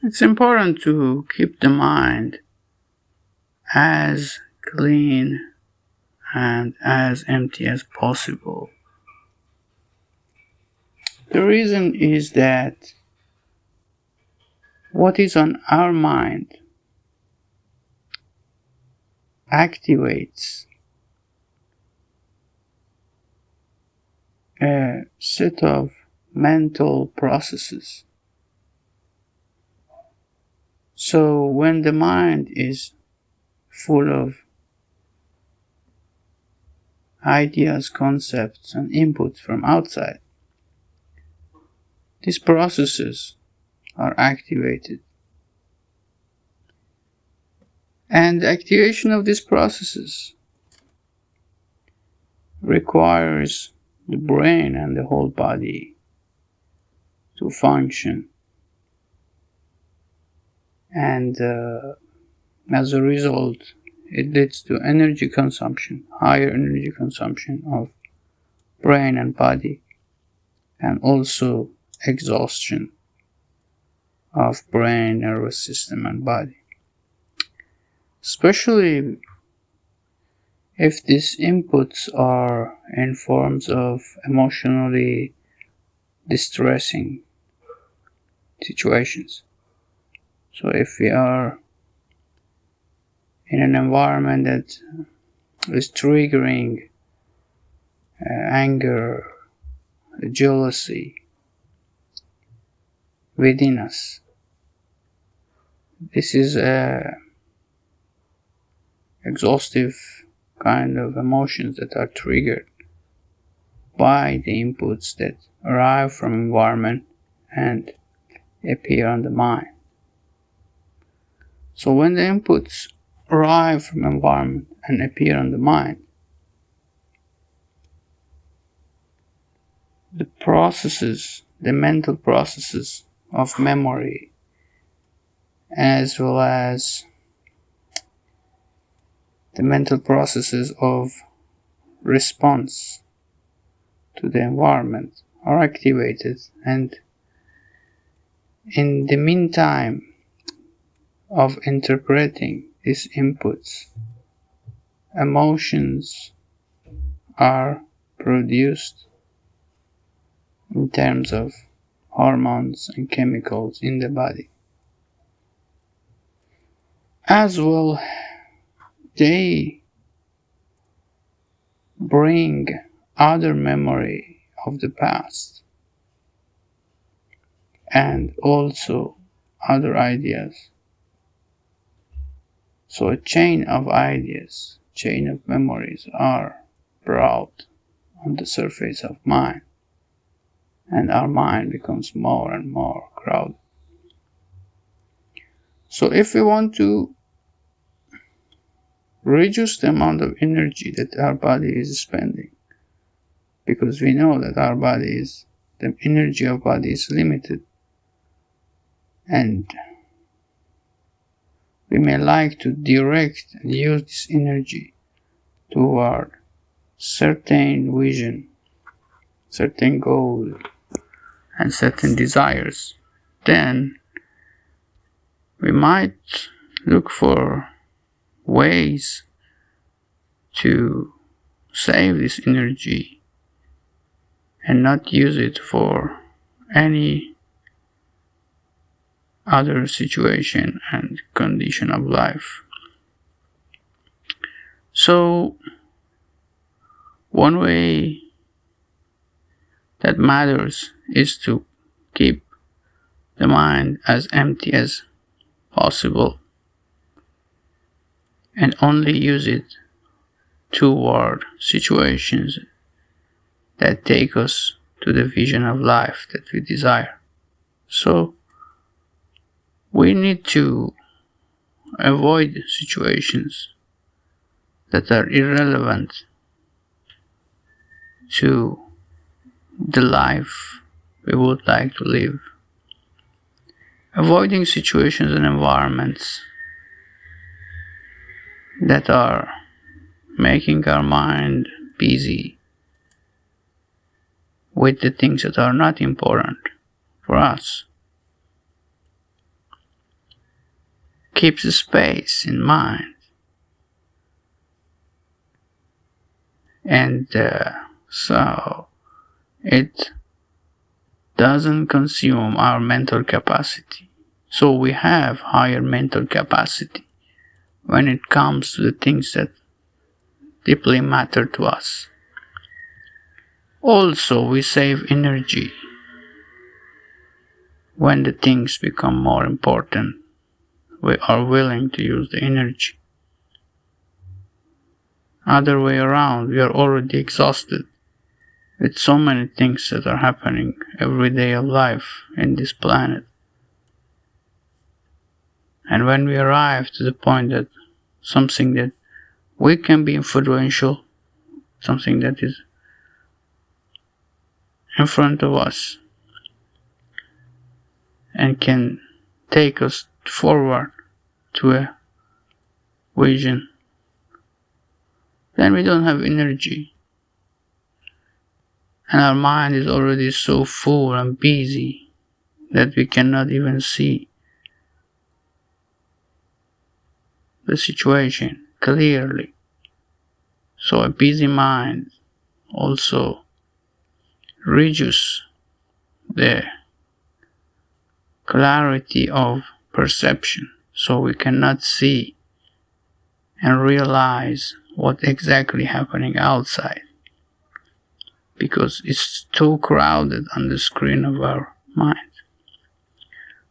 It's important to keep the mind as clean and as empty as possible. The reason is that what is on our mind activates a set of mental processes. So when the mind is full of ideas, concepts, and inputs from outside, these processes are activated. And the activation of these processes requires the brain and the whole body to function. And as a result, it leads to energy consumption, higher energy consumption of brain and body, and also exhaustion of brain, nervous system, and body. Especially if these inputs are in forms of emotionally distressing situations. So if we are in an environment that is triggering anger, jealousy within us, this is a exhaustive kind of emotions that are triggered by the inputs that arrive from environment and appear on the mind. So when the inputs arrive from environment and appear on the mind, the processes, the mental processes of memory, as well as the mental processes of response to the environment are activated, and in the meantime of interpreting these inputs, emotions are produced in terms of hormones and chemicals in the body. As well, they bring other memory of the past and also other ideas. So a chain of ideas, chain of memories are brought on the surface of mind, and our mind becomes more and more crowded. So if we want to reduce the amount of energy that our body is spending, because we know that the energy of body is limited, and we may like to direct and use this energy toward certain vision, certain goal, and certain desires, then we might look for ways to save this energy and not use it for any other situation and condition of life. So one way that matters is to keep the mind as empty as possible and only use it toward situations that take us to the vision of life that we desire. So we need to avoid situations that are irrelevant to the life we would like to live. Avoiding situations and environments that are making our mind busy with the things that are not important for us. keeps space in mind, and so it doesn't consume our mental capacity. So we have higher mental capacity when it comes to the things that deeply matter to us. Also, we save energy when the things become more important. We are willing to use the energy. Other way around, we are already exhausted with so many things that are happening every day of life in this planet. And when we arrive to the point that something that we can be influential, something that is in front of us and can take us forward to a vision, then we don't have energy. And our mind is already so full and busy that we cannot even see the situation clearly. So a busy mind also reduces the clarity of perception, so we cannot see and realize what exactly happening outside, because it's too crowded on the screen of our mind.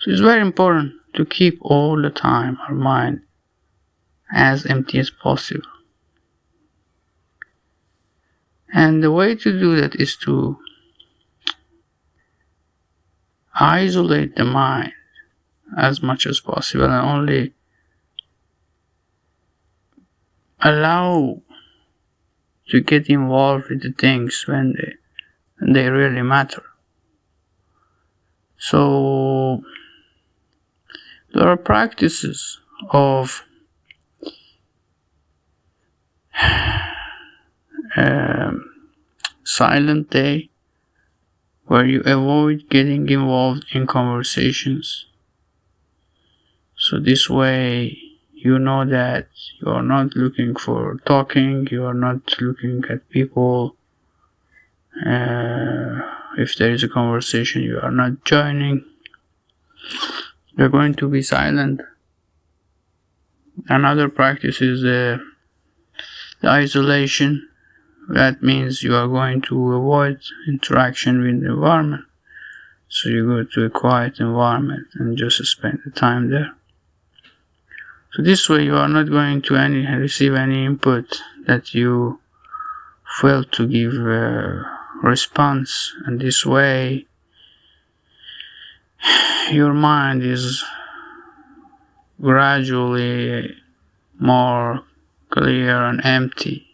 So it's very important to keep all the time our mind as empty as possible. And the way to do that is to isolate the mind as much as possible and only allow to get involved with the things when they really matter. So there are practices of silent day where you avoid getting involved in conversations. So this way you know that you are not looking for talking, you are not looking at people. If there is a conversation, you are not joining. You're going to be silent. Another practice is the isolation. That means you are going to avoid interaction with the environment. So you go to a quiet environment and just spend the time there. So this way you are not going to receive any input that you fail to give a response. And this way your mind is gradually more clear and empty.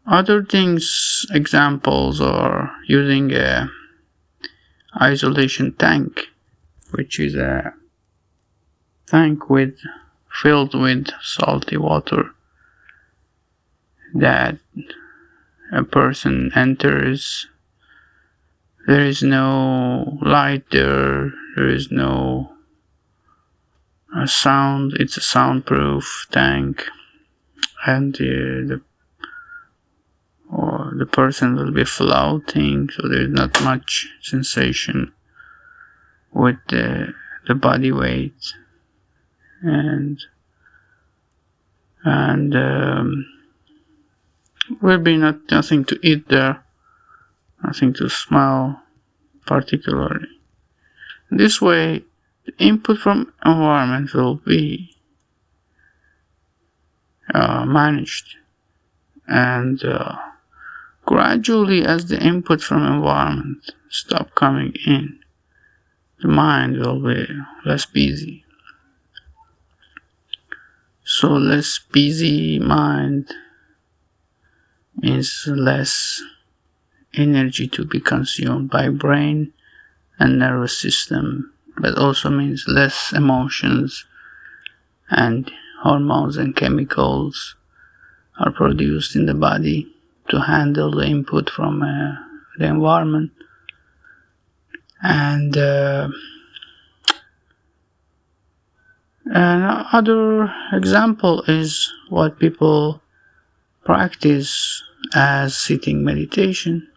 Other things, examples, are using a isolation tank, which is a tank filled with salty water that a person enters. There is no light there, there is no sound. It's a soundproof tank, and the person will be floating, so there is not much sensation with the body weight, and will be nothing to eat there, nothing to smell particularly. This way the input from environment will be managed, and gradually, as the input from environment stop coming in, the mind will be less busy. So less busy mind means less energy to be consumed by brain and nervous system, but also means less emotions and hormones and chemicals are produced in the body to handle the input from the environment. And Another example is what people practice as sitting meditation,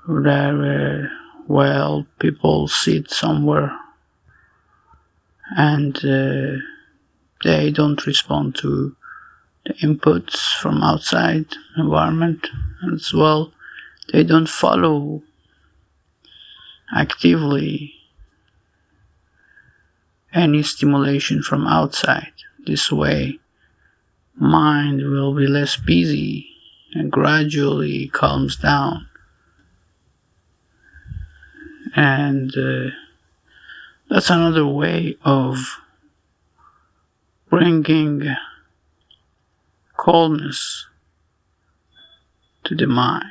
where people sit somewhere and they don't respond to the inputs from outside environment as well. They don't follow actively any stimulation from outside. This way, mind will be less busy and gradually calms down. And that's another way of bringing calmness to the mind.